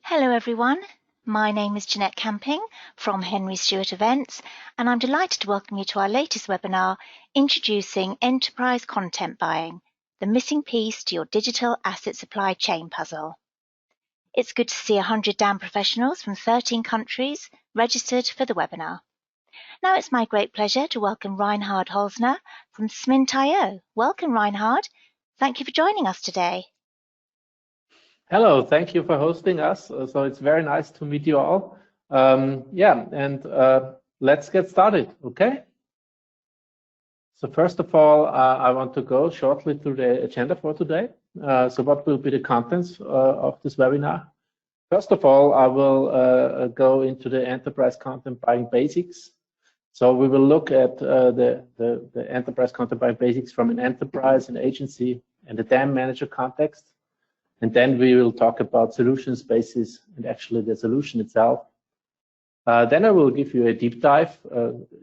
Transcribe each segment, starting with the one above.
Hello everyone, my name is Jeanette Camping from Henry Stewart Events, and I'm delighted to welcome you to our latest webinar, Introducing Enterprise Content Buying, the missing piece to your digital asset supply chain puzzle. It's good to see 100 DAM professionals from 13 countries registered for the webinar. Now it's my great pleasure to welcome Reinhard Holzner from Smint.io. Welcome Reinhard, thank you for joining us today. Hello, thank you for hosting us. So it's very nice to meet you all. Let's get started, okay? So first of all, I want to go shortly through the agenda for today. So what will be the contents of this webinar? First of all, I will go into the enterprise content buying basics. So we will look at the enterprise content buying basics from an enterprise, an agency, and a DAM manager context. And then we will talk about solution spaces and actually the solution itself. Then I will give you a deep dive,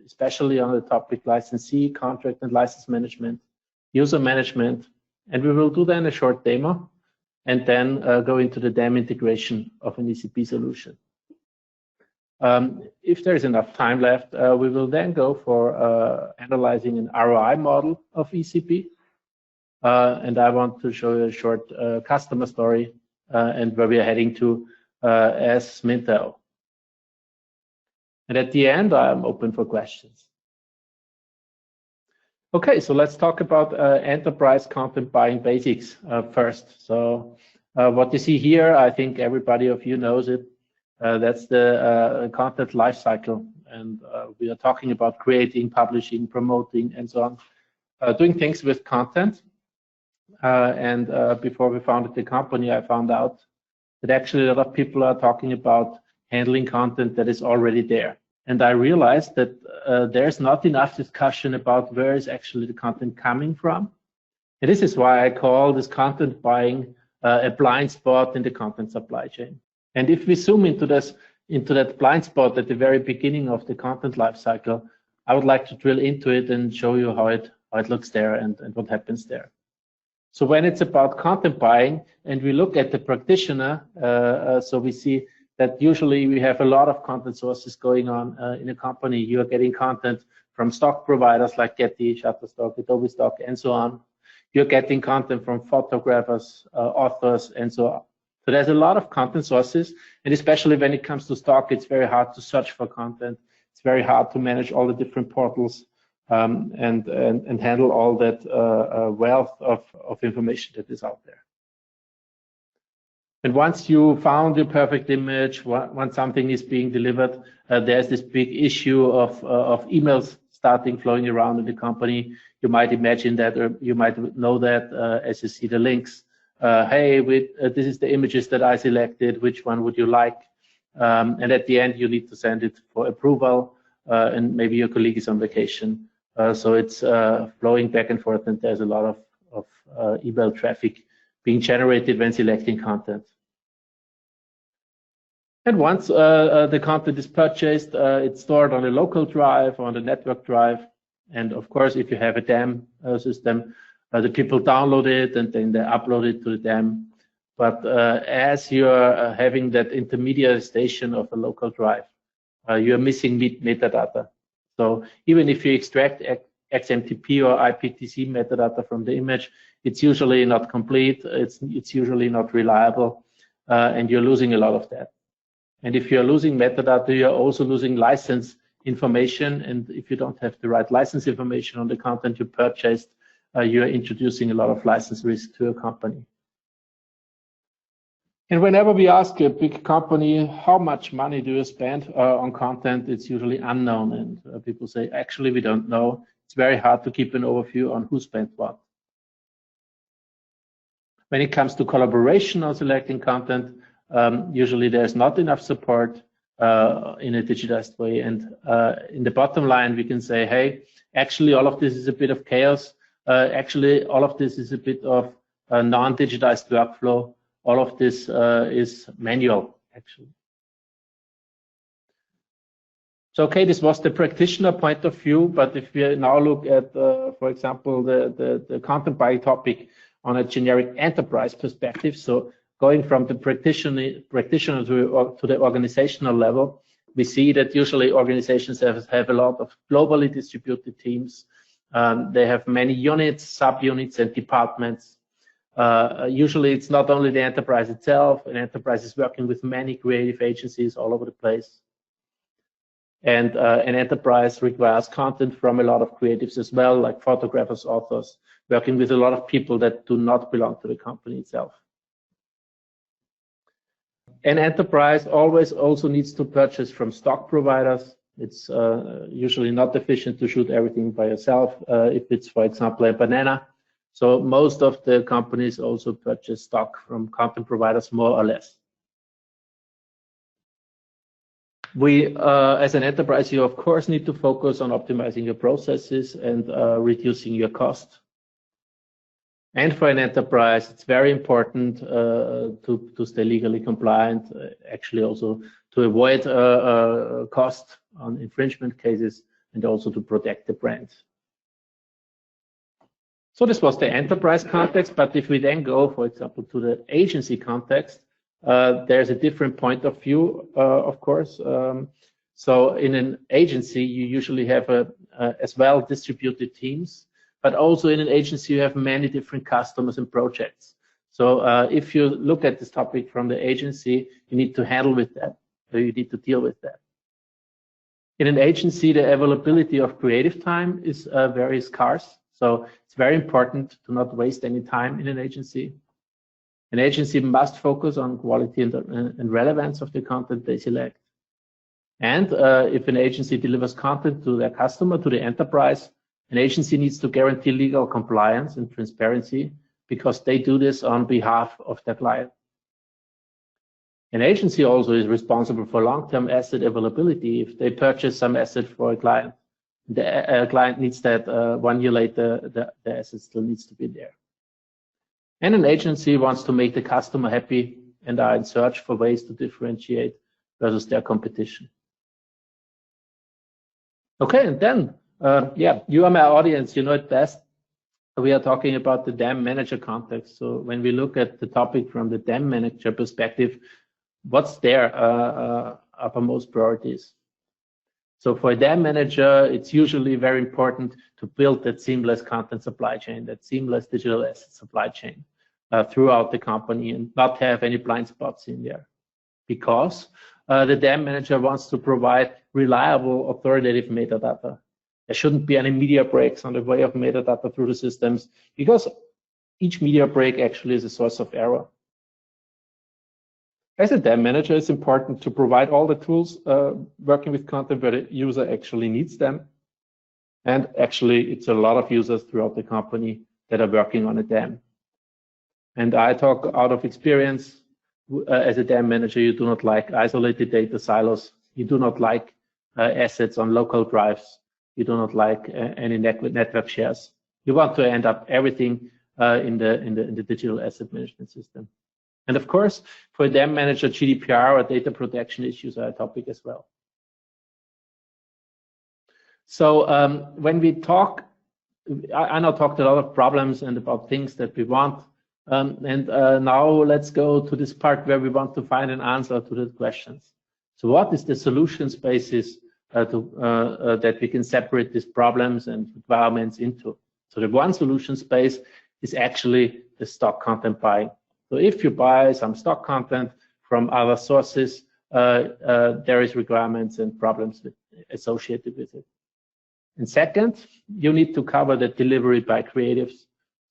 especially on the topic licensee, contract and license management, user management. And we will do then a short demo and then go into the DAM integration of an ECP solution. If there is enough time left, we will then go for analyzing an ROI model of ECP. And I want to show you a short customer story and where we are heading to as Smint.io. And at the end, I'm open for questions. Okay, so let's talk about enterprise content buying basics first. So what you see here, I think everybody of you knows it. That's the content lifecycle. And we are talking about creating, publishing, promoting, and so on, doing things with content. Before we founded the company, I found out that actually a lot of people are talking about handling content that is already there. And I realized that there's not enough discussion about where is actually the content coming from. And this is why I call this content buying a blind spot in the content supply chain. And if we zoom into that blind spot at the very beginning of the content lifecycle, I would like to drill into it and show you how it looks there and what happens there. So when it's about content buying and we look at the practitioner, so we see that usually we have a lot of content sources going on in a company. You are getting content from stock providers like Getty, Shutterstock, Adobe Stock, and so on. You're getting content from photographers, authors, and so on. So there's a lot of content sources, and especially when it comes to stock, it's very hard to search for content. It's very hard to manage all the different portals. And handle all that wealth of information that is out there. And once you found your perfect image, once something is being delivered, there's this big issue of emails starting flowing around in the company. You might imagine that, or you might know that as you see the links. Hey, this is the images that I selected. Which one would you like? And at the end, you need to send it for approval, and maybe your colleague is on vacation. So it's flowing back and forth, and there's a lot of email traffic being generated when selecting content. And once the content is purchased, it's stored on a local drive, on the network drive. And of course, if you have a DAM system, the people download it and then they upload it to the DAM. But as you're having that intermediate station of a local drive, you're missing metadata. So even if you extract XMTP or IPTC metadata from the image, it's usually not complete, it's usually not reliable, and you're losing a lot of that. And if you're losing metadata, you're also losing license information, and if you don't have the right license information on the content you purchased, you're introducing a lot of license risk to your company. And whenever we ask a big company, how much money do you spend on content, it's usually unknown. And people say, actually, we don't know. It's very hard to keep an overview on who spent what. When it comes to collaboration on selecting content, usually there's not enough support in a digitized way. And in the bottom line, we can say, hey, actually, all of this is a bit of chaos. Actually, all of this is a bit of a non-digitized workflow. All of this is manual, actually. So, okay, this was the practitioner point of view, but if we now look at, for example, the content buying topic on a generic enterprise perspective, so going from the practitioner to the organizational level, we see that usually organizations have a lot of globally distributed teams. They have many units, subunits, and departments. Usually it's not only the enterprise itself. An enterprise is working with many creative agencies all over the place. And an enterprise requires content from a lot of creatives as well, like photographers, authors, working with a lot of people that do not belong to the company itself. An enterprise always also needs to purchase from stock providers. It's usually not efficient to shoot everything by yourself if it's, for example, a banana. So most of the companies also purchase stock from content providers, more or less. We, as an enterprise, you of course need to focus on optimizing your processes and reducing your cost. And for an enterprise, it's very important to stay legally compliant, actually also to avoid cost on infringement cases and also to protect the brand. So this was the enterprise context, but if we then go, for example, to the agency context, there's a different point of view, of course. So in an agency, you usually have as well distributed teams, but also in an agency, you have many different customers and projects. So if you look at this topic from the agency, you need to handle with that, or you need to deal with that. In an agency, the availability of creative time is very scarce. So it's very important to not waste any time in an agency. An agency must focus on quality and relevance of the content they select. And if an agency delivers content to their customer, to the enterprise, an agency needs to guarantee legal compliance and transparency because they do this on behalf of their client. An agency also is responsible for long-term asset availability. If they purchase some asset for a client, the client needs that 1 year later, the asset still needs to be there. And an agency wants to make the customer happy and are in search for ways to differentiate versus their competition. Okay, and then, yeah, you are my audience, you know it best. We are talking about the DAM manager context. So when we look at the topic from the DAM manager perspective, what's their uppermost priorities? So for a DAM manager, it's usually very important to build that seamless content supply chain, that seamless digital asset supply chain throughout the company and not have any blind spots in there. Because the DAM manager wants to provide reliable, authoritative metadata. There shouldn't be any media breaks on the way of metadata through the systems because each media break actually is a source of error. As a DAM manager, it's important to provide all the tools working with content where the user actually needs them. And actually, it's a lot of users throughout the company that are working on a DAM. And I talk out of experience. As a DAM manager, you do not like isolated data silos. You do not like assets on local drives. You do not like any network shares. You want to end up everything in the digital asset management system. And of course, for a DAM manager, GDPR or data protection issues are a topic as well. So when we talk, I now talked a lot of problems and about things that we want. Now let's go to this part where we want to find an answer to the questions. So what is the solution spaces that we can separate these problems and requirements into? So the one solution space is actually the stock content buying. So if you buy some stock content from other sources, there is requirements and problems associated with it. And second, you need to cover the delivery by creatives.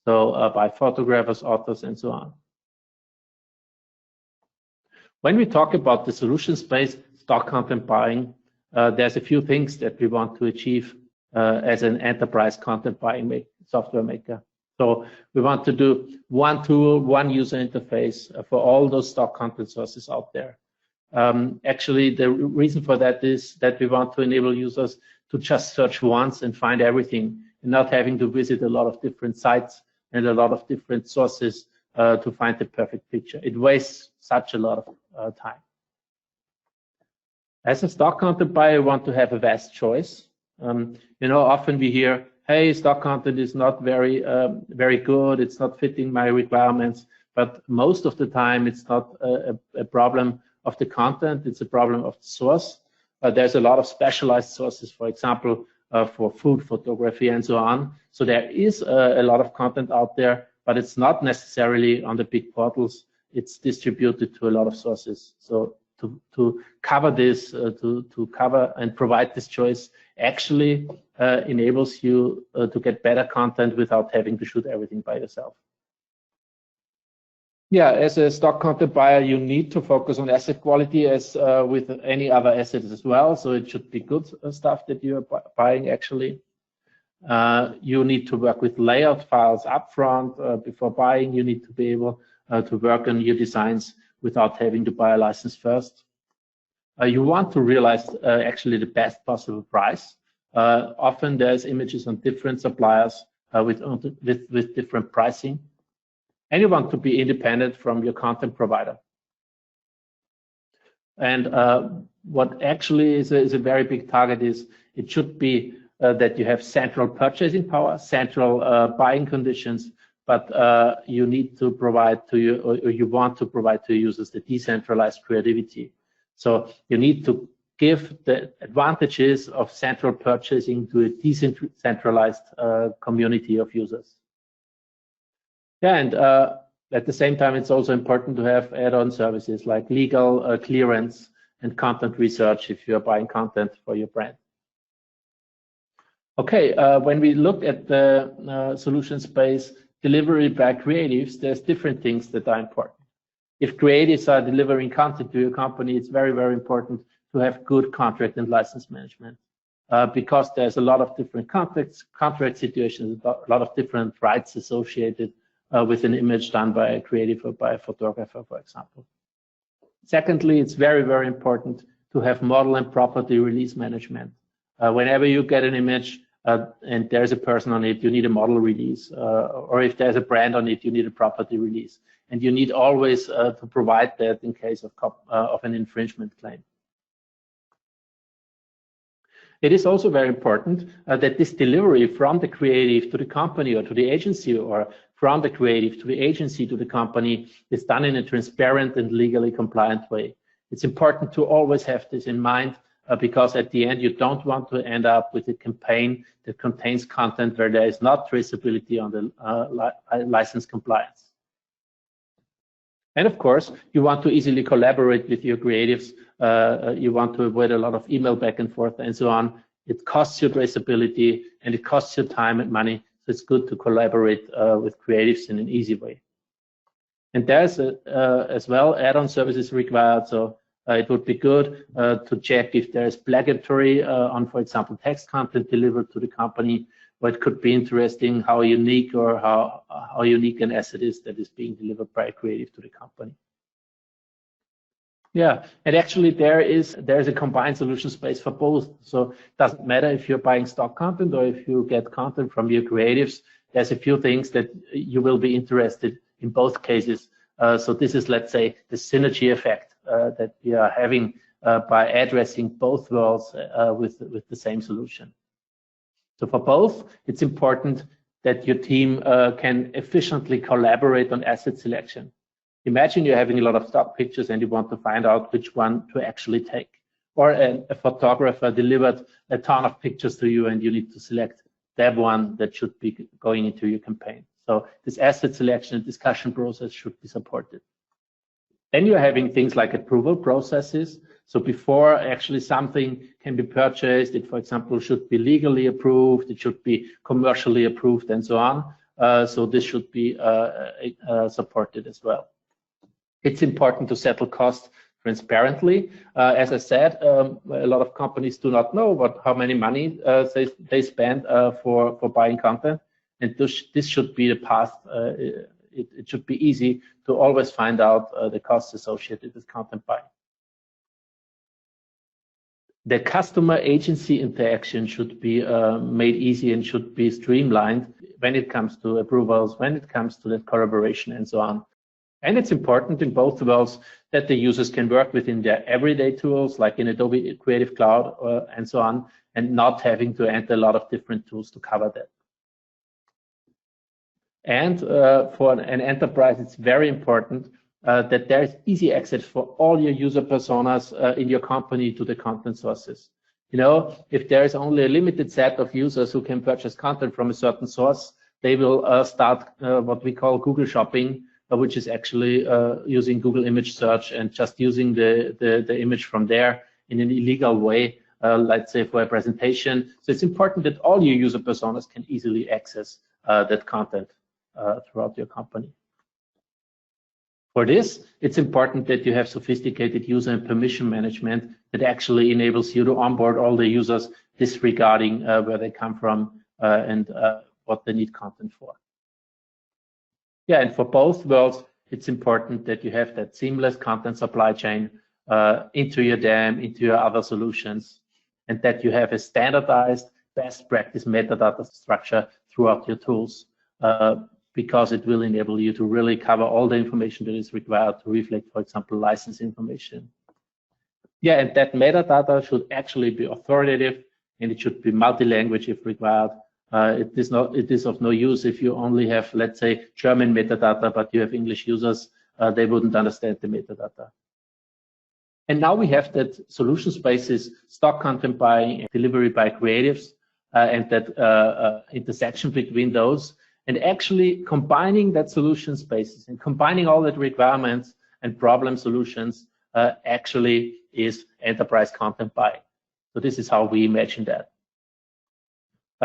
So by photographers, authors, and so on. When we talk about the solution space, stock content buying, there's a few things that we want to achieve as an enterprise content buying software maker. So we want to do one tool, one user interface for all those stock content sources out there. Actually, the reason for that is that we want to enable users to just search once and find everything and not having to visit a lot of different sites and a lot of different sources to find the perfect picture. It wastes such a lot of time. As a stock content buyer, you want to have a vast choice. You know, often we hear, hey, stock content is not very good. It's not fitting my requirements. but most of the time it's not a problem of the content, it's a problem of the source. There's a lot of specialized sources, for example, for food photography and so on. So there is a lot of content out there, but it's not necessarily on the big portals. It's distributed to a lot of sources. So to cover this, to cover and provide this choice actually enables you to get better content without having to shoot everything by yourself. Yeah, as a stock content buyer, you need to focus on asset quality as with any other assets as well. So it should be good stuff that you are buying actually. You need to work with layout files upfront before buying. You need to be able to work on your designs without having to buy a license first. You want to realize actually the best possible price. Often there's images on different suppliers with different pricing. And you want to be independent from your content provider. And what actually is a very big target is it should be that you have central purchasing power, central buying conditions, but you need to provide to you, or you want to provide to your users the decentralized creativity. So you need to give the advantages of central purchasing to a decentralized community of users. Yeah, and at the same time, it's also important to have add-on services like legal clearance and content research if you are buying content for your brand. Okay, when we look at the solution space, delivery by creatives, there's different things that are important. If creatives are delivering content to your company, it's very, very important to have good contract and license management because there's a lot of different contract situations, a lot of different rights associated with an image done by a creative or by a photographer, for example. Secondly, it's very, very important to have model and property release management. Whenever you get an image and there's a person on it, you need a model release. Or if there's a brand on it, you need a property release. And you need always to provide that in case of an infringement claim. It is also very important that this delivery from the creative to the company or to the agency, or from the creative to the agency to the company, is done in a transparent and legally compliant way. It's important to always have this in mind because at the end you don't want to end up with a campaign that contains content where there is not traceability on the license compliance. And of course, you want to easily collaborate with your creatives. You want to avoid a lot of email back and forth and so on. It costs you traceability and it costs you time and money. So it's good to collaborate with creatives in an easy way. And there's as well add-on services required. So it would be good to check if there is plagiatory on, for example, text content delivered to the company. Or it could be interesting how unique or how unique an asset is that is being delivered by a creative to the company. Yeah, and actually there's a combined solution space for both. So it doesn't matter if you're buying stock content or if you get content from your creatives. There's a few things that you will be interested in both cases. So this is, let's say, the synergy effect that we are having by addressing both worlds with the same solution. So for both, it's important that your team can efficiently collaborate on asset selection. Imagine you're having a lot of stock pictures and you want to find out which one to actually take. Or a photographer delivered a ton of pictures to you and you need to select that one that should be going into your campaign. So this asset selection and discussion process should be supported. Then you're having things like approval processes. So before actually something can be purchased, it, for example, should be legally approved, it should be commercially approved and so on. So this should be supported as well. It's important to settle costs transparently. As I said, a lot of companies do not know how many money they spend for buying content. And this should be the path. It should be easy to always find out the costs associated with content buying. The customer agency interaction should be made easy and should be streamlined when it comes to approvals, when it comes to that collaboration and so on. And it's important in both worlds that the users can work within their everyday tools, like in Adobe Creative Cloud and so on, and not having to enter a lot of different tools to cover that. And for an enterprise, it's very important that there is easy access for all your user personas in your company to the content sources. You know, if there is only a limited set of users who can purchase content from a certain source, they will start what we call Google shopping, which is actually using Google image search and just using the image from there in an illegal way, let's say for a presentation. So it's important that all your user personas can easily access that content throughout your company. For this, it's important that you have sophisticated user and permission management that actually enables you to onboard all the users disregarding where they come from and what they need content for. Yeah, and for both worlds, it's important that you have that seamless content supply chain into your DAM, into your other solutions, and that you have a standardized best practice metadata structure throughout your tools, because it will enable you to really cover all the information that is required to reflect, for example, license information. Yeah, and that metadata should actually be authoritative, and it should be multi-language if required. It is of no use if you only have, let's say, German metadata, but you have English users, they wouldn't understand the metadata. And now we have that solution spaces, stock content buying, and delivery by creatives, and that intersection between those, and actually combining that solution spaces and combining all that requirements and problem solutions actually is enterprise content buying. So this is how we imagine that.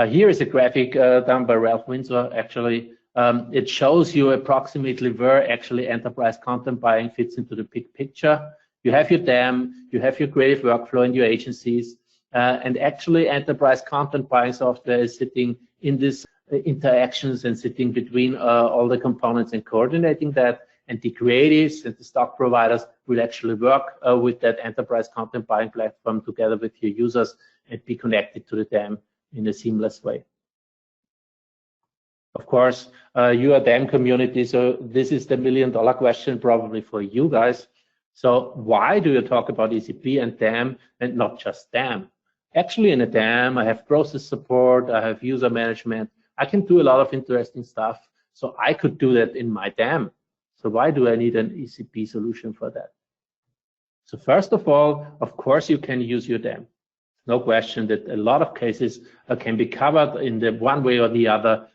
Here is a graphic done by Ralph Windsor. Actually, it shows you approximately where actually enterprise content buying fits into the big picture. You have your DAM, you have your creative workflow in your agencies, and actually enterprise content buying software is sitting in these interactions and sitting between all the components and coordinating that. And the creatives and the stock providers will actually work with that enterprise content buying platform together with your users and be connected to the DAM in a seamless way. Of course, you are DAM community, so this is the million-dollar question probably for you guys. So why do you talk about ECP and DAM and not just DAM? Actually, in a DAM, I have process support, I have user management, I can do a lot of interesting stuff. So I could do that in my DAM. So why do I need an ECP solution for that? So first of all, of course, you can use your DAM. No question that a lot of cases can be covered in the one way or the other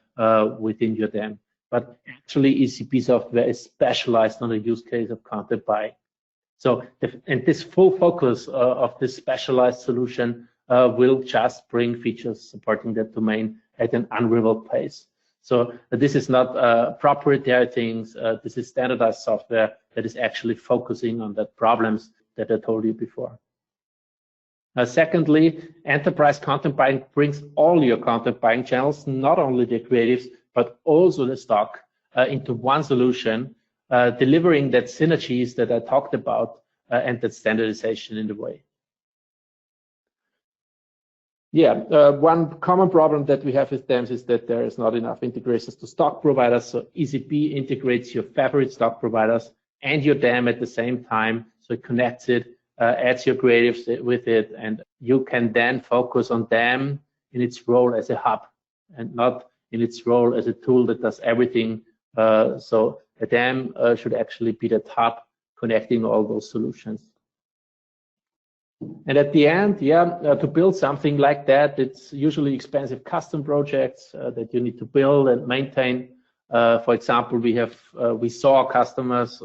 within your DAM. But actually, ECP software is specialized on the use case of content buying. So, and this full focus of this specialized solution will just bring features supporting that domain at an unrivaled pace. So this is not proprietary things. This is standardized software that is actually focusing on the problems that I told you before. Secondly, enterprise content buying brings all your content buying channels, not only the creatives, but also the stock into one solution, delivering that synergies that I talked about and that standardization in the way. Yeah, one common problem that we have with DAMs is that there is not enough integrations to stock providers. So ECP integrates your favorite stock providers and your DAM at the same time. So it connects it, adds your creatives with it, and you can then focus on DAM in its role as a hub and not in its role as a tool that does everything. So a DAM should actually be that hub connecting all those solutions. And at the end, to build something like that, it's usually expensive custom projects that you need to build and maintain. For example, we saw customers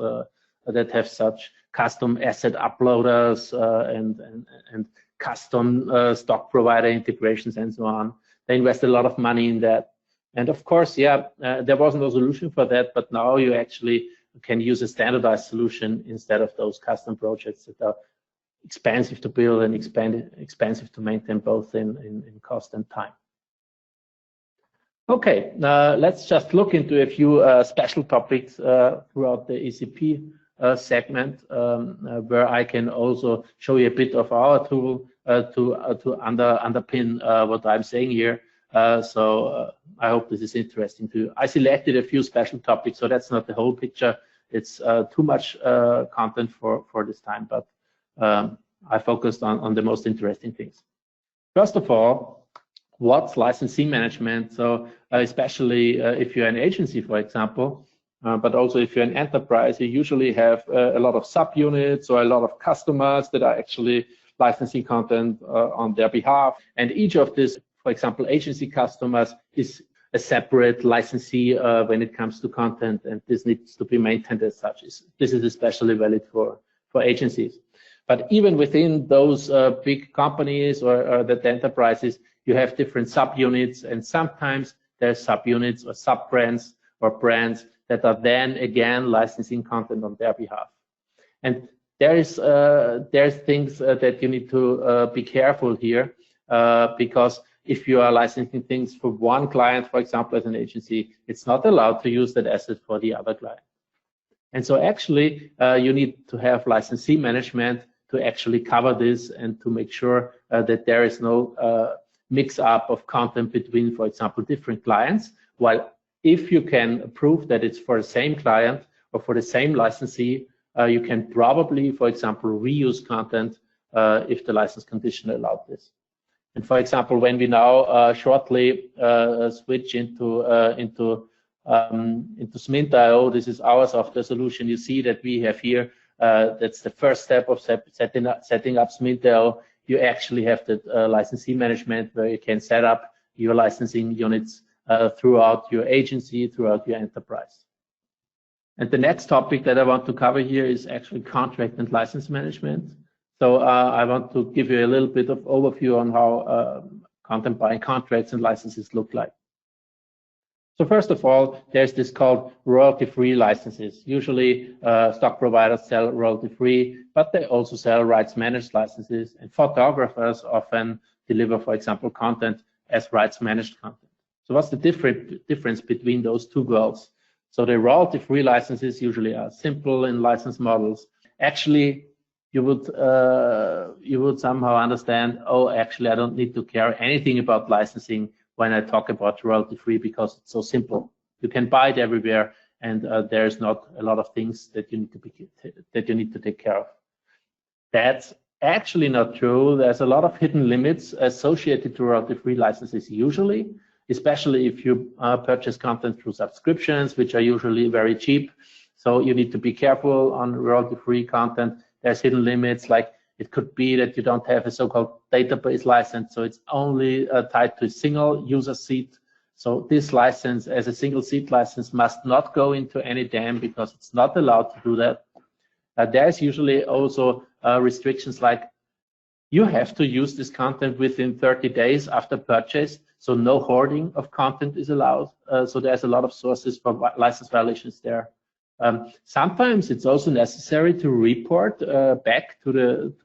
that have such custom asset uploaders and custom stock provider integrations and so on. They invest a lot of money in that. And of course, there was no solution for that, but now you actually can use a standardized solution instead of those custom projects that are expensive to build and expensive to maintain, both in cost and time. Okay, let's just look into a few special topics throughout the ECP segment, where I can also show you a bit of our tool to underpin what I'm saying here. So I hope this is interesting to you. I selected a few special topics, so that's not the whole picture. It's too much content for this time, but I focused on the most interesting things. First of all, what's licensee management? So especially if you're an agency, for example, but also if you're an enterprise, you usually have a lot of subunits or a lot of customers that are actually licensing content on their behalf. And each of these, for example, agency customers is a separate licensee when it comes to content, and this needs to be maintained as such. This is especially valid for agencies. But even within those big companies or the enterprises, you have different subunits, and sometimes there's subunits or sub-brands or brands that are then again licensing content on their behalf. And there's things that you need to be careful here, because if you are licensing things for one client, for example, as an agency, it's not allowed to use that asset for the other client. And so actually, you need to have licensee management to actually cover this and to make sure that there is no mix-up of content between, for example, different clients. While if you can prove that it's for the same client or for the same licensee, you can probably, for example, reuse content if the license condition allowed this. And for example, when we now shortly switch into Smint.io, this is our software solution. You see that we have here, that's the first step of setting up Smint.io. You actually have the licensee management where you can set up your licensing units throughout your agency, throughout your enterprise. And the next topic that I want to cover here is actually contract and license management. So I want to give you a little bit of overview on how content buying contracts and licenses look like. So first of all, there's this called royalty-free licenses. Usually stock providers sell royalty-free, but they also sell rights-managed licenses, and photographers often deliver, for example, content as rights-managed content. So what's the difference between those two worlds? So the royalty-free licenses usually are simple in license models. Actually, you would somehow understand, oh, actually, I don't need to care anything about licensing when I talk about royalty-free because it's so simple. You can buy it everywhere, and there's not a lot of things that you need to take care of. That's actually not true. There's a lot of hidden limits associated to royalty-free licenses usually, especially if you purchase content through subscriptions, which are usually very cheap. So you need to be careful on royalty-free content. There's hidden limits, like it could be that you don't have a so-called database license, so it's only tied to a single user seat. So this license, as a single seat license, must not go into any DAM because it's not allowed to do that. There's usually also restrictions like you have to use this content within 30 days after purchase, so no hoarding of content is allowed. So there's a lot of sources for license violations there. Sometimes it's also necessary to report back to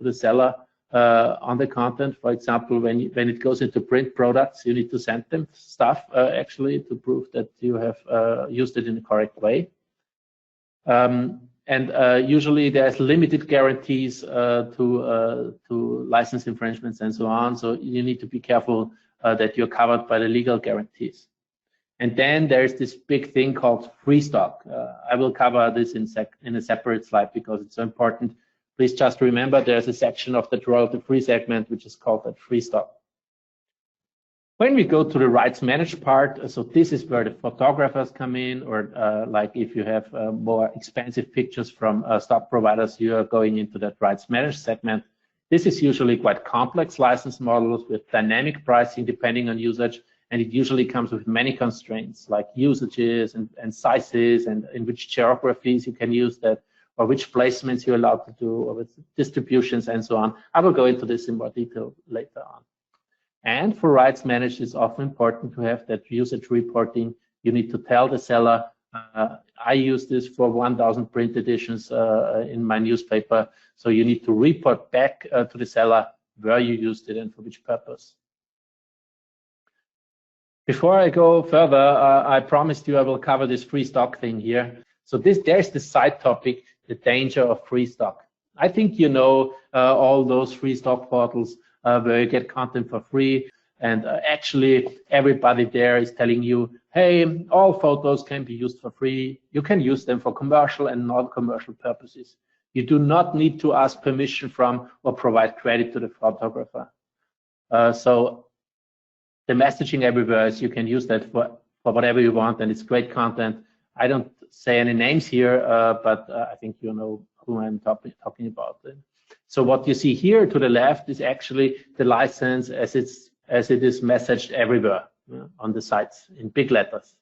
the seller on the content. For example, when it goes into print products, you need to send them stuff actually to prove that you have used it in the correct way. And usually there's limited guarantees to license infringements and so on. So you need to be careful that you're covered by the legal guarantees. And then there's this big thing called free stock. I will cover this in a separate slide because it's so important. Please just remember there's a section of the royalty-free segment which is called that free stock. When we go to the rights managed part, so this is where the photographers come in, or like if you have more expensive pictures from stock providers, you are going into that rights managed segment. This is usually quite complex license models with dynamic pricing depending on usage. And it usually comes with many constraints like usages and sizes and in which geographies you can use that, or which placements you're allowed to do, or with distributions and so on. I will go into this in more detail later on. And for rights managed, it's often important to have that usage reporting. You need to tell the seller, I use this for 1,000 print editions in my newspaper. So you need to report back to the seller where you used it and for which purpose. Before I go further, I promised you I will cover this free stock thing here. So there's the side topic, the danger of free stock. I think you know all those free stock portals where you get content for free. And actually, everybody there is telling you, hey, all photos can be used for free. You can use them for commercial and non-commercial purposes. You do not need to ask permission from or provide credit to the photographer. So the messaging everywhere is you can use that for whatever you want, and it's great content. I don't say any names here, but I think you know who I'm talking about. So what you see here to the left is actually the license as it is messaged everywhere on the sites in big letters.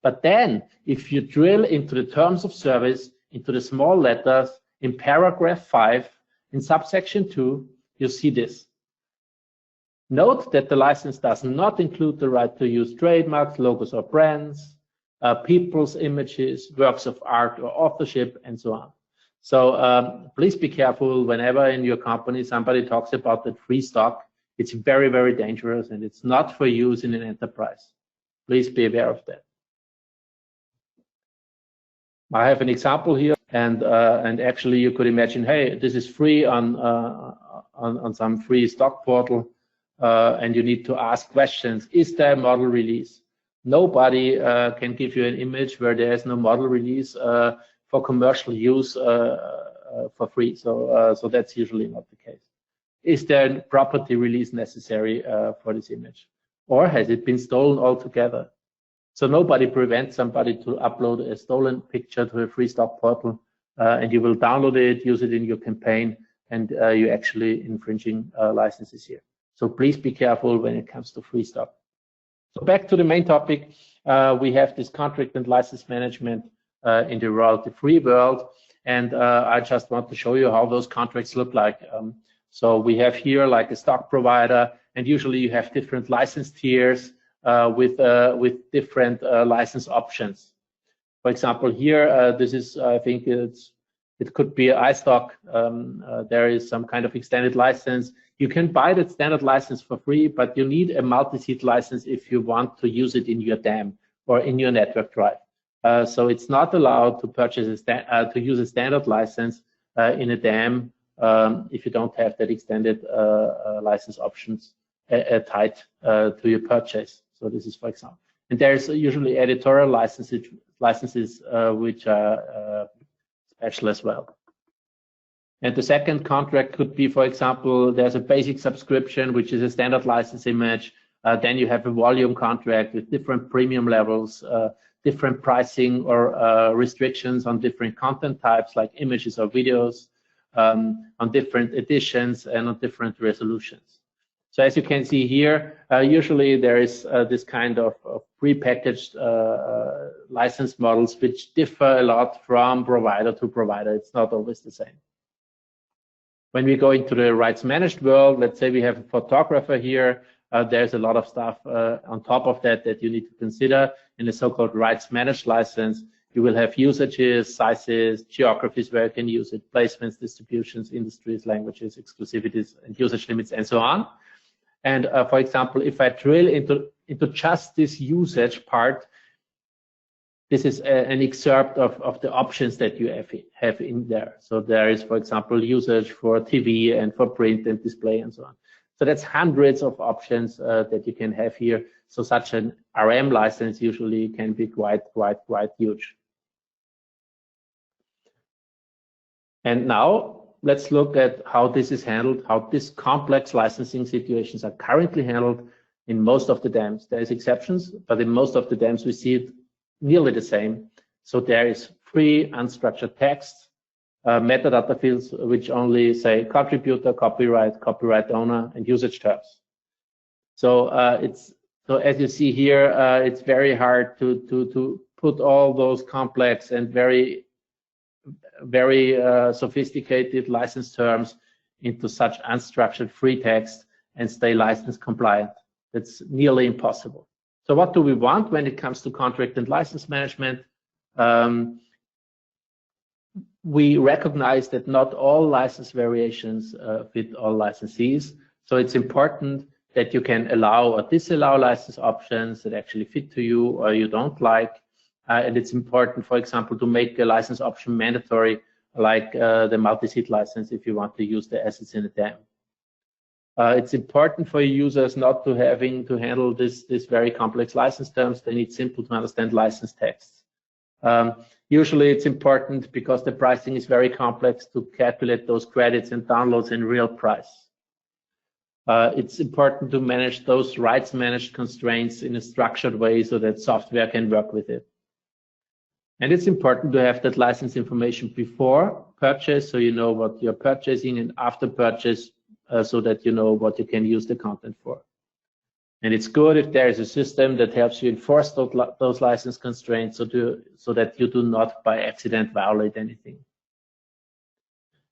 But then if you drill into the terms of service, into the small letters, in paragraph 5, in subsection 2, you see this. Note that the license does not include the right to use trademarks, logos or brands, people's images, works of art or authorship, and so on. So please be careful whenever in your company somebody talks about that free stock. It's very, very dangerous, and it's not for use in an enterprise. Please be aware of that. I have an example here, and actually you could imagine, hey, this is free on some free stock portal, and you need to ask questions. Is there a model release? Nobody can give you an image where there is no model release for commercial use for free. So that's usually not the case. Is there a property release necessary for this image, or has it been stolen altogether? So nobody prevents somebody to upload a stolen picture to a free stock portal, and you will download it, use it in your campaign, and you're actually infringing licenses here. So please be careful when it comes to free stock. So back to the main topic, we have this contract and license management in the royalty-free world, and I just want to show you how those contracts look like. So we have here like a stock provider, and usually you have different license tiers with different license options. For example, here this is, I think it could be iStock. There is some kind of extended license. You can buy that standard license for free, but you need a multi-seat license if you want to use it in your DAM or in your network drive. So it's not allowed to purchase to use a standard license in a DAM if you don't have that extended license options tied to your purchase. So this is, for example, and there's usually editorial licenses which are special as well. And the second contract could be, for example, there's a basic subscription, which is a standard license image. Then you have a volume contract with different premium levels, different pricing or restrictions on different content types like images or videos, on different editions and on different resolutions. So as you can see here, usually there is this kind of prepackaged license models which differ a lot from provider to provider. It's not always the same. When we go into the rights managed world, let's say we have a photographer here, there's a lot of stuff on top of that you need to consider. In the so-called rights managed license, you will have usages, sizes, geographies where you can use it, placements, distributions, industries, languages, exclusivities, and usage limits, and so on. And for example, if I drill into just this usage part, this is an excerpt of the options that you have in there. So there is, for example, usage for TV and for print and display and so on. So that's hundreds of options that you can have here. So such an RM license usually can be quite huge. And now let's look at how this is handled, how these complex licensing situations are currently handled in most of the DAMs. There's exceptions, but in most of the DAMs we see it nearly the same. So there is free unstructured text, metadata fields which only say contributor, copyright owner, and usage terms. So so as you see here, it's very hard to put all those complex and very sophisticated license terms into such unstructured free text and stay license compliant. That's nearly impossible. So what do we want when it comes to contract and license management? We recognize that not all license variations fit all licensees. So it's important that you can allow or disallow license options that actually fit to you or you don't like. And it's important, for example, to make a license option mandatory, like the multi-seat license if you want to use the assets in a DAM. It's important for users not to having to handle this very complex license terms. They need simple to understand license texts. Usually it's important because the pricing is very complex to calculate those credits and downloads in real price. It's important to manage those rights managed constraints in a structured way so that software can work with it. And it's important to have that license information before purchase, so you know what you're purchasing, and after purchase, so that you know what you can use the content for. And it's good if there is a system that helps you enforce those license constraints so that you do not by accident violate anything.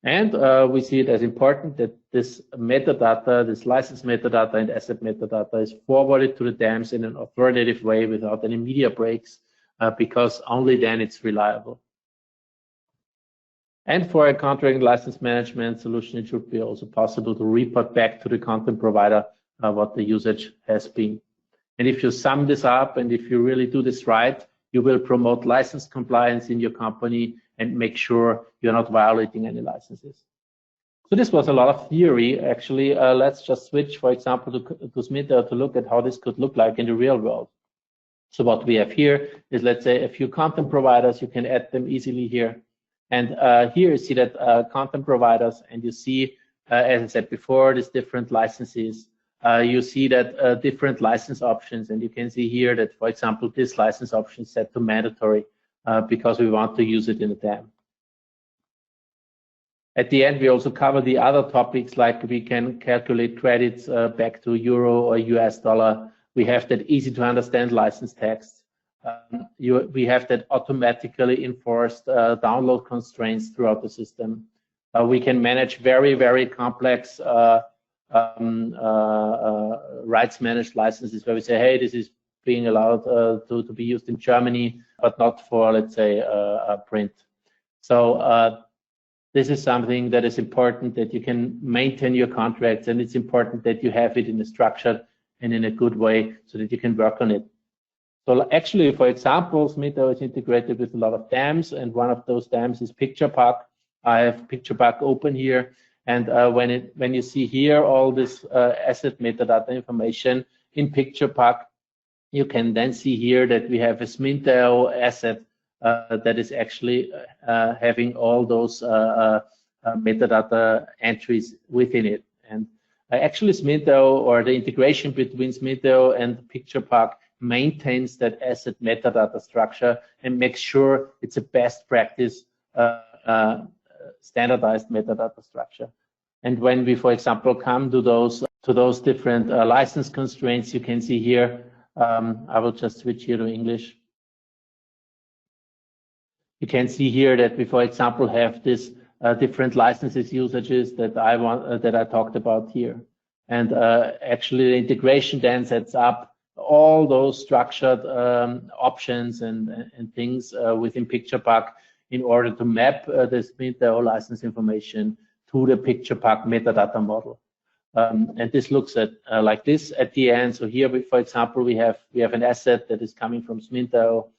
And we see it as important that this metadata, this license metadata and asset metadata is forwarded to the dams in an authoritative way without any media breaks, because only then it's reliable. And for a contract license management solution, it should be also possible to report back to the content provider what the usage has been. And if you sum this up and if you really do this right, you will promote license compliance in your company and make sure you're not violating any licenses. So this was a lot of theory. Actually, let's just switch, for example, to Smint.io to look at how this could look like in the real world. So what we have here is, let's say, a few content providers. You can add them easily here. And here you see that content providers, and you see, as I said before, these different licenses. You see that different license options, and you can see here that, for example, this license option is set to mandatory because we want to use it in a dam. At the end, we also cover the other topics, like we can calculate credits back to euro or US dollar. We have that easy to understand license text. We have that automatically enforced download constraints throughout the system. We can manage very, very complex rights managed licenses where we say, hey, this is being allowed to be used in Germany, but not for, let's say, print. So this is something that is important, that you can maintain your contracts, and it's important that you have it in a structured and in a good way so that you can work on it. So actually, for example, Smint.io is integrated with a lot of dams, and one of those dams is PicturePark. I have PicturePark open here, and when you see here all this asset metadata information in PicturePark, you can then see here that we have a Smint.io asset that is actually having all those metadata entries within it. And actually Smint.io, or the integration between Smint.io and PicturePark, maintains that asset metadata structure and makes sure it's a best practice standardized metadata structure. And when we, for example, come to those different license constraints, you can see here, I will just switch here to English. You can see here that we, for example, have this different licenses usages that I talked about here. And actually the integration then sets up all those structured options and things within PicturePark in order to map the Smint.io license information to the PicturePark metadata model. And this looks at like this at the end. So here, for example, we have an asset that is coming from Smint.io,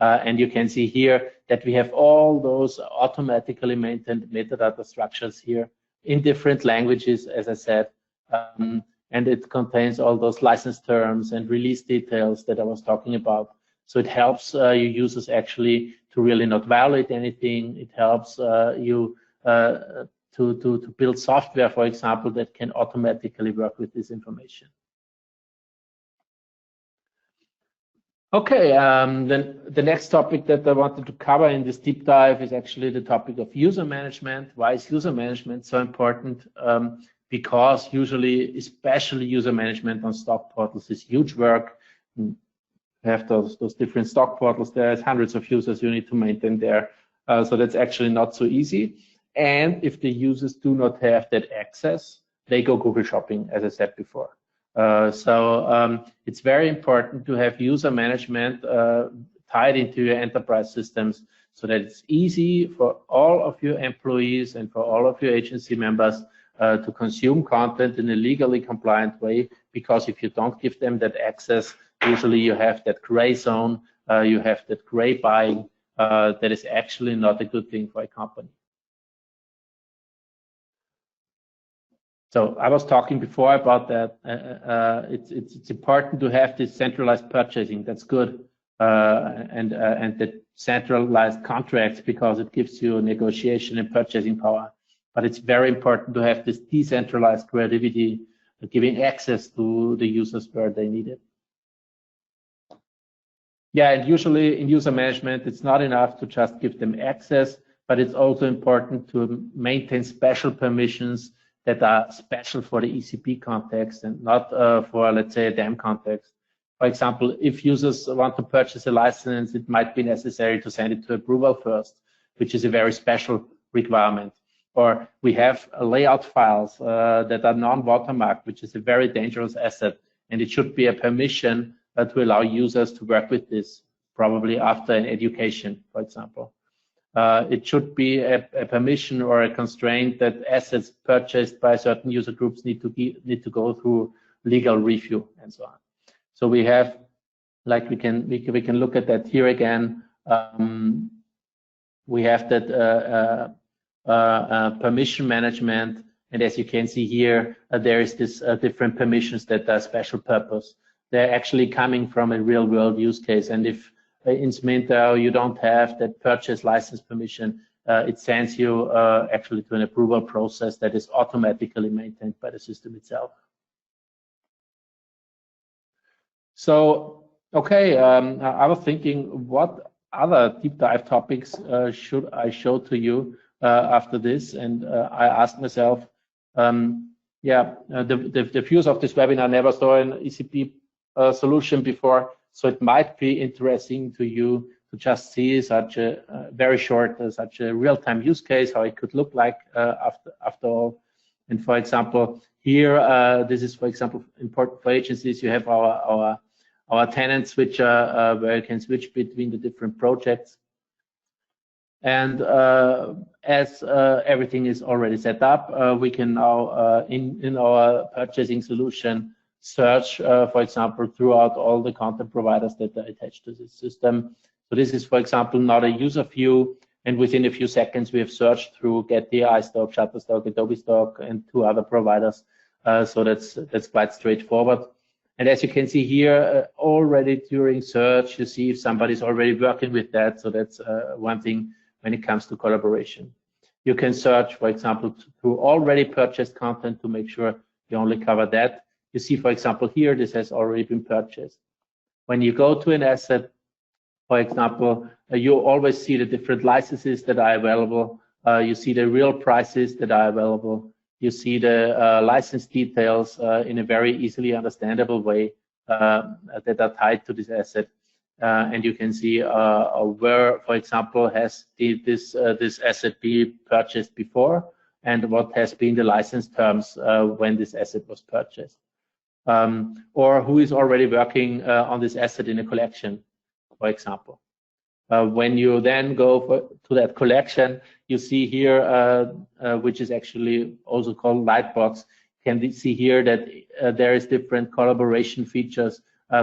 and you can see here that we have all those automatically maintained metadata structures here in different languages, as I said, and it contains all those license terms and release details that I was talking about. So it helps your users actually to really not violate anything. It helps you to build software, for example, that can automatically work with this information. Okay, then the next topic that I wanted to cover in this deep dive is actually the topic of user management. Why is user management so important? Because usually, especially user management on stock portals is huge work. You have those different stock portals. There's hundreds of users you need to maintain there. So that's actually not so easy. And if the users do not have that access, they go Google shopping, as I said before. So it's very important to have user management tied into your enterprise systems so that it's easy for all of your employees and for all of your agency members to consume content in a legally compliant way, because if you don't give them that access, usually you have that gray zone, you have that gray buying that is actually not a good thing for a company. So I was talking before about that. It's important to have this centralized purchasing. That's good, and the centralized contracts, because it gives you negotiation and purchasing power. But it's very important to have this decentralized creativity giving access to the users where they need it. Yeah, and usually in user management, it's not enough to just give them access, but it's also important to maintain special permissions that are special for the ECP context and not for, let's say, a DAM context. For example, if users want to purchase a license, it might be necessary to send it to approval first, which is a very special requirement. Or we have layout files that are non-watermarked, which is a very dangerous asset, and it should be a permission to allow users to work with this, probably after an education, for example. It should be a permission or a constraint that assets purchased by certain user groups need to go through legal review and so on. So we have, like we can look at that here again. We have that permission management, and as you can see here, there is this different permissions that are special purpose. They're actually coming from a real world use case, and if in Smint.io you don't have that purchase license permission, it sends you actually to an approval process that is automatically maintained by the system itself. So, okay, I was thinking, what other deep dive topics should I show to you after this? And I asked myself, the viewers of this webinar never saw an ECP solution before, so it might be interesting to you to just see such a very short, such a real-time use case, how it could look like after all. And for example, here, this is, for example, important for agencies. You have our tenant switcher, where you can switch between the different projects. And as everything is already set up, we can now, in our purchasing solution, search, for example, throughout all the content providers that are attached to this system. So this is, for example, not a user view, and within a few seconds we have searched through Getty, iStock, Shutterstock, Adobe Stock, and 2 other providers. So that's quite straightforward. And as you can see here, already during search, you see if somebody's already working with that. So that's one thing when it comes to collaboration. You can search, for example, through already purchased content to make sure you only cover that. You see, for example, here, this has already been purchased. When you go to an asset, for example, you always see the different licenses that are available. You see the real prices that are available. You see the license details in a very easily understandable way that are tied to this asset. And you can see where, for example, has this asset been purchased before, and what has been the license terms when this asset was purchased. Or who is already working on this asset in a collection, for example. When you then go to that collection, you see here, which is actually also called Lightbox, can see here that there is different collaboration features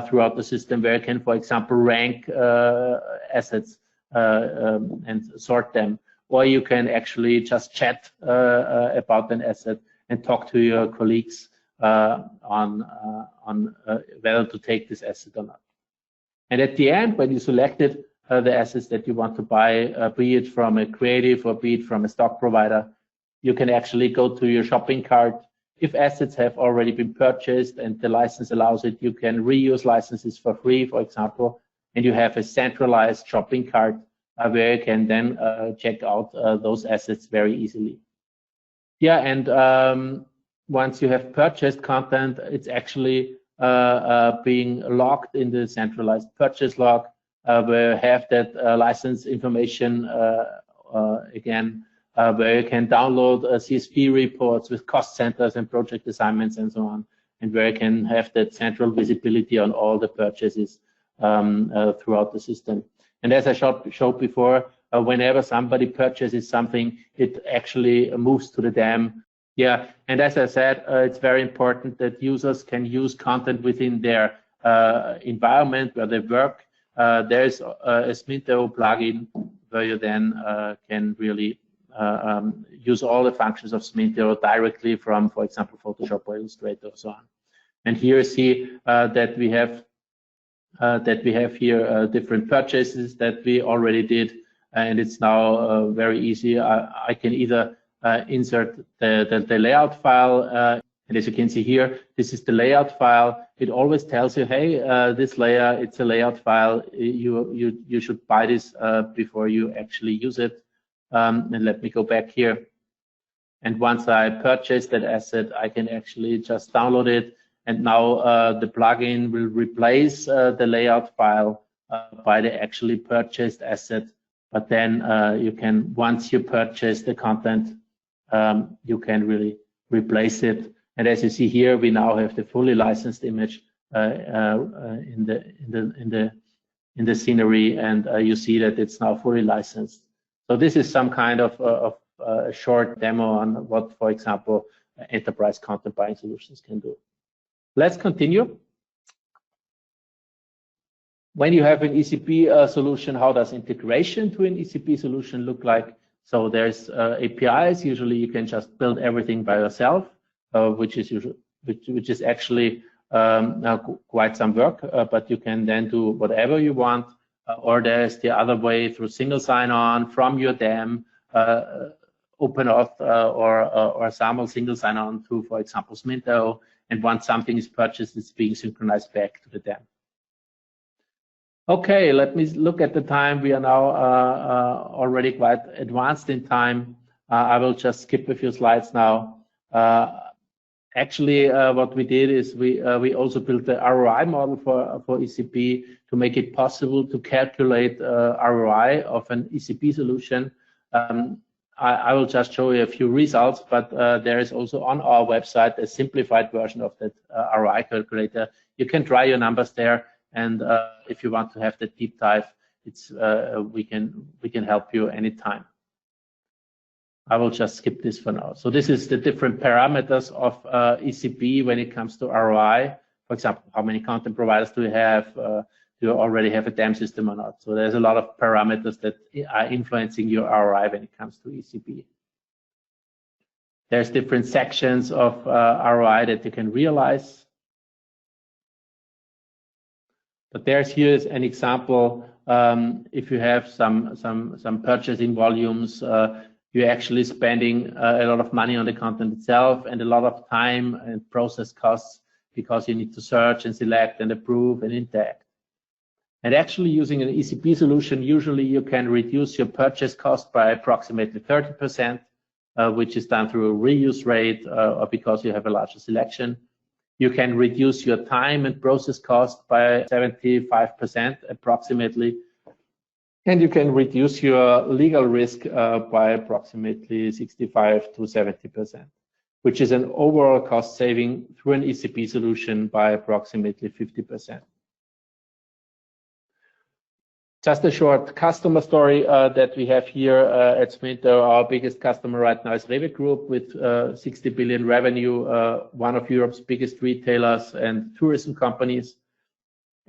throughout the system where you can, for example, rank assets and sort them. Or you can actually just chat about an asset and talk to your colleagues on whether to take this asset or not. And at the end, when you selected the assets that you want to buy, be it from a creative or be it from a stock provider, you can actually go to your shopping cart. If assets have already been purchased and the license allows it, you can reuse licenses for free, for example, and you have a centralized shopping cart where you can then check out those assets very easily. Yeah, and once you have purchased content, it's actually being logged in the centralized purchase log, where you have that license information again, where you can download CSV reports with cost centers and project assignments and so on, and where you can have that central visibility on all the purchases throughout the system. And as I showed before, whenever somebody purchases something, it actually moves to the DAM. Yeah, and as I said, it's very important that users can use content within their environment where they work. There's a Smint.io plugin where you then can really use all the functions of Smint.io directly from, for example, Photoshop or Illustrator or so on. And here you see that we have here different purchases that we already did, and it's now very easy. I can either insert the layout file, and And as you can see here, this is the layout file. It always tells you, hey, this layer, it's a layout file. You should buy this before you actually use it. And let me go back here. And once I purchase that asset, I can actually just download it. And now the plugin will replace the layout file by the actually purchased asset. But then you can, once you purchase the content, you can really replace it. And as you see here, we now have the fully licensed image in the scenery, and you see that it's now fully licensed. So this is some kind of a short demo on what, for example, enterprise content buying solutions can do. Let's continue. When you have an ECP solution, how does integration to an ECP solution look like? So there's APIs. Usually you can just build everything by yourself, which is actually quite some work, but you can then do whatever you want. Or there's the other way through single sign-on from your DAM, OpenAuth or SAML single sign-on to, for example, Smint.io. And once something is purchased, it's being synchronized back to the DAM. Okay, let me look at the time. We are now already quite advanced in time. I will just skip a few slides now. Actually, what we did is we also built the ROI model for ECP to make it possible to calculate ROI of an ECP solution. I will just show you a few results, but there is also on our website a simplified version of that ROI calculator. You can try your numbers there, and if you want to have the deep dive, it's we can help you anytime. I will just skip this for now. So this is the different parameters of ECP when it comes to ROI. For example, how many content providers do you have? Do you already have a DAM system or not? So there's a lot of parameters that are influencing your ROI when it comes to ECP. There's different sections of ROI that you can realize. But here's an example. If you have some purchasing volumes, you're actually spending a lot of money on the content itself and a lot of time and process costs because you need to search and select and approve and interact. And actually using an ECP solution, usually you can reduce your purchase cost by approximately 30%, which is done through a reuse rate or because you have a larger selection. You can reduce your time and process cost by 75% approximately. And you can reduce your legal risk by approximately 65 to 70%, which is an overall cost saving through an ECP solution by approximately 50%. Just a short customer story that we have here at Smint.io. Our biggest customer right now is REWE Group with 60 billion revenue, one of Europe's biggest retailers and tourism companies.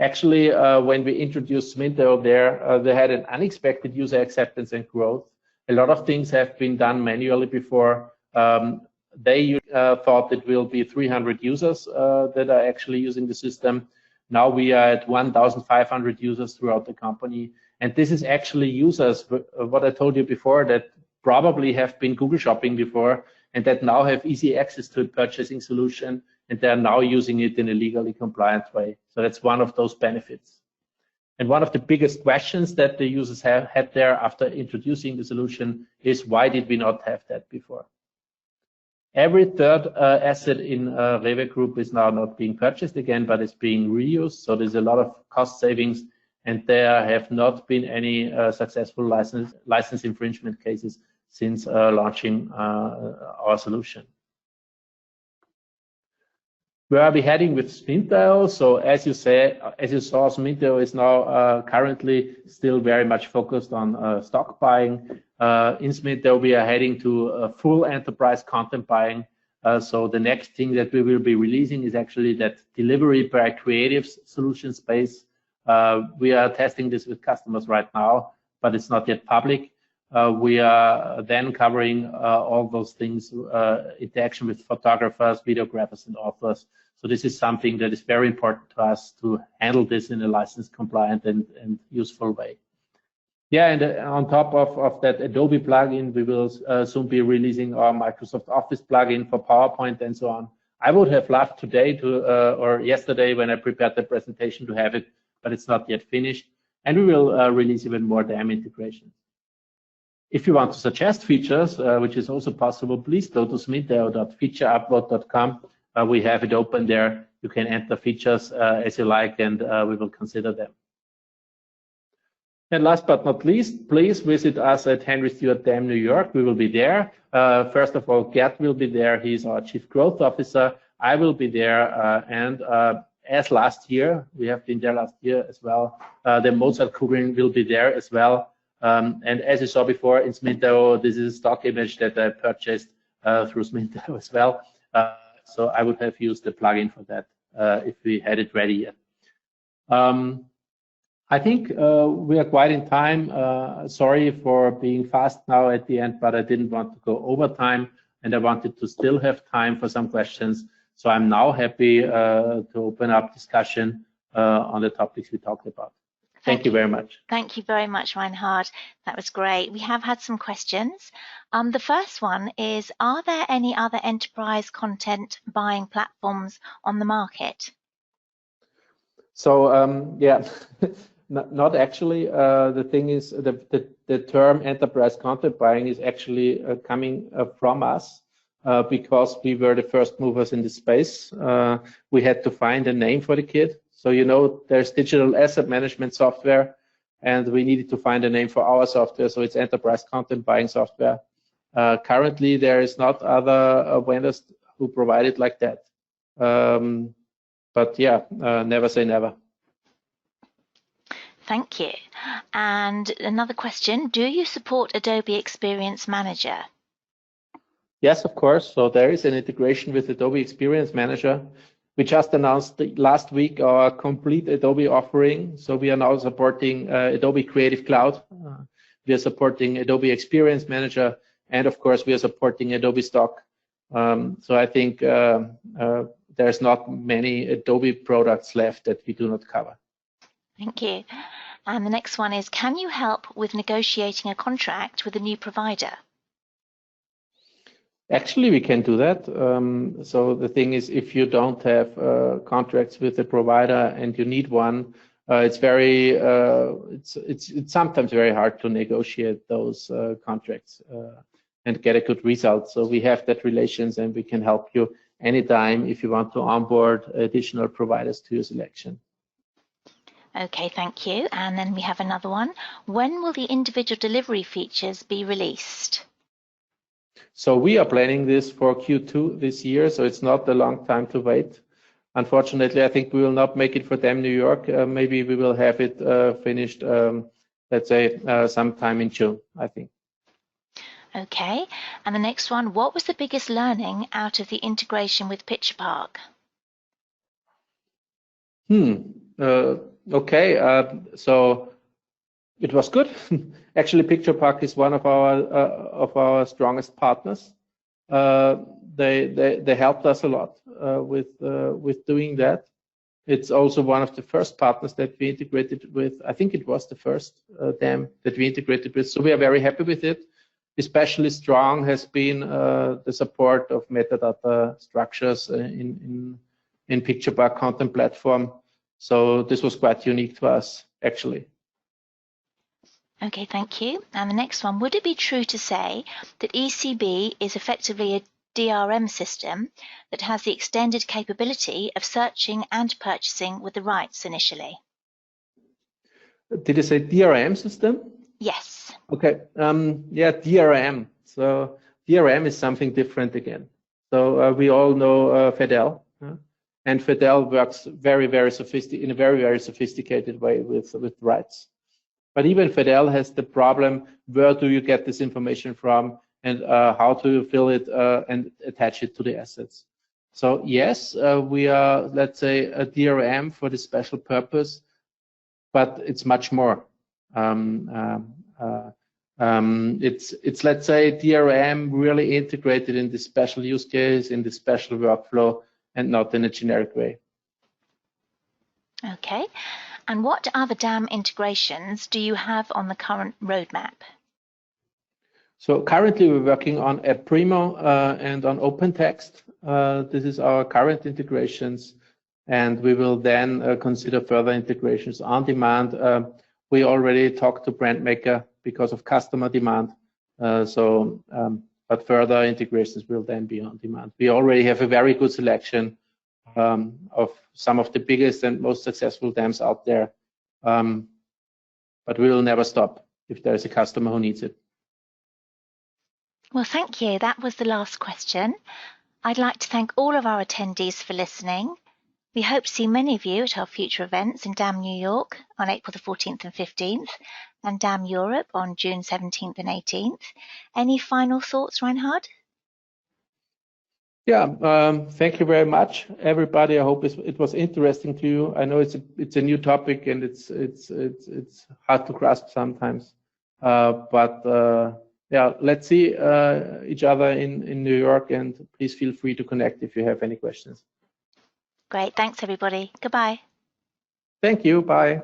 Actually, when we introduced Smint.io there, they had an unexpected user acceptance and growth. A lot of things have been done manually before. They thought it will be 300 users that are actually using the system. Now we are at 1,500 users throughout the company. And this is actually users, what I told you before, that probably have been Google shopping before and that now have easy access to a purchasing solution, and they're now using it in a legally compliant way. So that's one of those benefits. And one of the biggest questions that the users have had there after introducing the solution is, why did we not have that before? Every third asset in REWE Group is now not being purchased again, but it's being reused. So there's a lot of cost savings, and there have not been any successful license infringement cases since launching our solution. Where are we heading with Smint.io? So as you saw, Smint.io is now currently still very much focused on stock buying. In Smint.io, we are heading to full enterprise content buying. So the next thing that we will be releasing is actually that delivery by creative solution space. We are testing this with customers right now, but it's not yet public. We are then covering all those things, interaction with photographers, videographers, and authors. So this is something that is very important to us to handle this in a license compliant and useful way. Yeah, and on top of that Adobe plugin, we will soon be releasing our Microsoft Office plugin for PowerPoint and so on. I would have loved today to, or yesterday when I prepared the presentation to have it, but it's not yet finished. And we will release even more DAM integrations. If you want to suggest features, which is also possible, please go to smint.io.featureupload.com. We have it open there. You can enter features as you like, and we will consider them. And last but not least, please visit us at Henry Stewart DAM New York. We will be there. First of all, Gert will be there. He's our Chief Growth Officer. I will be there. And as last year, we have been there last year as well. The Mozart Kugeln will be there as well. And as you saw before in Smint.io, this is a stock image that I purchased through Smint.io as well. So I would have used the plugin for that if we had it ready yet. I think we are quite in time. Sorry for being fast now at the end, but I didn't want to go over time, and I wanted to still have time for some questions. So I'm now happy to open up discussion on the topics we talked about. Thank you very much. Thank you very much, Reinhard. That was great. We have had some questions. The first one is, are there any other enterprise content buying platforms on the market? So, yeah, not actually. The thing is, the term enterprise content buying is actually coming from us because we were the first movers in the space. We had to find a name for the kit. So, you know, there's digital asset management software, and we needed to find a name for our software. So it's enterprise content buying software. Currently, there is not other vendors who provide it like that. But yeah, never say never. Thank you. And another question, do you support Adobe Experience Manager? Yes, of course. So there is an integration with Adobe Experience Manager. We just announced last week our complete Adobe offering. So we are now supporting Adobe Creative Cloud. We are supporting Adobe Experience Manager. And of course, we are supporting Adobe Stock. So I think there's not many Adobe products left that we do not cover. Thank you. And the next one is, can you help with negotiating a contract with a new provider? Actually, we can do that. So the thing is, if you don't have contracts with a provider and you need one, it's sometimes very hard to negotiate those contracts and get a good result. So we have that relations, and we can help you anytime if you want to onboard additional providers to your selection. Okay, thank you. And then we have another one. When will the individual delivery features be released? So we are planning this for Q2 this year, so it's not a long time to wait. Unfortunately, I think we will not make it for DAM New York. Maybe we will have it finished, let's say, sometime in June, I think. Okay, and the next one, what was the biggest learning out of the integration with PicturePark? Okay, so it was good. Actually, PicturePark is one of our strongest partners. They helped us a lot with doing that. It's also one of the first partners that we integrated with. I think it was the first DAM that we integrated with. So we are very happy with it. Especially strong has been the support of metadata structures in PicturePark content platform. So this was quite unique to us, actually. Okay, thank you. And the next one, would it be true to say that ECB is effectively a DRM system that has the extended capability of searching and purchasing with the rights initially? Did you say DRM system? Yes. Okay, yeah, DRM. So DRM is something different again. So we all know Fidel. And Fidel works in a very, very sophisticated way with rights. But even Fidel has the problem, where do you get this information from, and how do you fill it and attach it to the assets? So yes, we are, let's say, a DRM for the special purpose, but it's much more. It's let's say DRM really integrated in the special use case, in the special workflow, and not in a generic way. Okay, and what other DAM integrations do you have on the current roadmap? So currently we're working on AppPrimo and on OpenText. This is our current integrations, and we will then consider further integrations on demand. We already talked to Brandmaker because of customer demand, but further integrations will then be on demand. We already have a very good selection of some of the biggest and most successful dams out there, but we will never stop if there is a customer who needs it. Well, thank you. That was the last question. I'd like to thank all of our attendees for listening. We hope to see many of you at our future events in DAM New York on April the 14th and 15th, and DAM Europe on June 17th and 18th. Any final thoughts, Reinhard? Yeah, thank you very much, everybody. I hope it was interesting to you. I know it's a new topic and it's hard to grasp sometimes, but yeah, let's see each other in New York, and please feel free to connect if you have any questions. Great, thanks everybody. Goodbye. Thank you, bye.